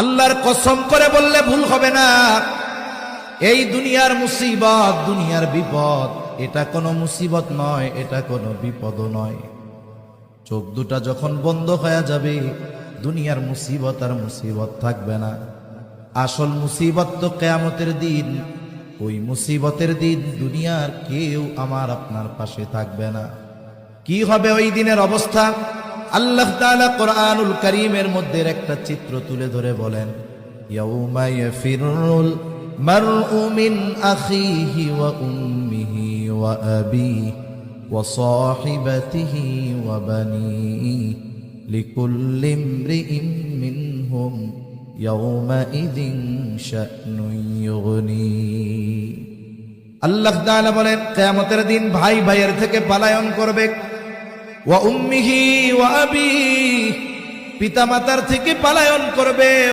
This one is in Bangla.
আল্লাহর কসম করে বললে ভুল হবে না, এই দুনিয়ার মুসিবত, দুনিয়ার বিপদ, এটা কোনো মুসিবত নয়, এটা কোনো বিপদও নয়। চোখ দুটা যখন বন্ধ হয়ে যাবে, দুনিয়ার মুসিবত আর মুসিবত থাকবে না। আসল মুসিবত তো কিয়ামতের দিন। ওই মুসিবতের দিন দুনিয়ার কেউ আমার আপনার পাশে থাকবে না। কি হবে ওই দিনের অবস্থা? আল্লাহ তাআলা কোরআনুল কারীমের মধ্যে একটা চিত্র তুলে ধরে বলেন, ইয়াউমা ইয়াফিরুল মারউ মিন আখিহি ওয়া উম্মিহি ওয়া আবিহি ওয়া সাহিবাতিহি ওয়া বানিহি লিকুল্লি ইমরিইন মিনহুম ইয়াউমাইযিন শা'নুন ইউগনি। আল্লাহ তাআলা বলেন, কিয়ামতের দিন ভাই ভাইয়ের থেকে পলায়ন করবে, ওয়া উম্মিহি ওয়া আবিহি, পিতা মাতার থেকে পলায়ন করবে।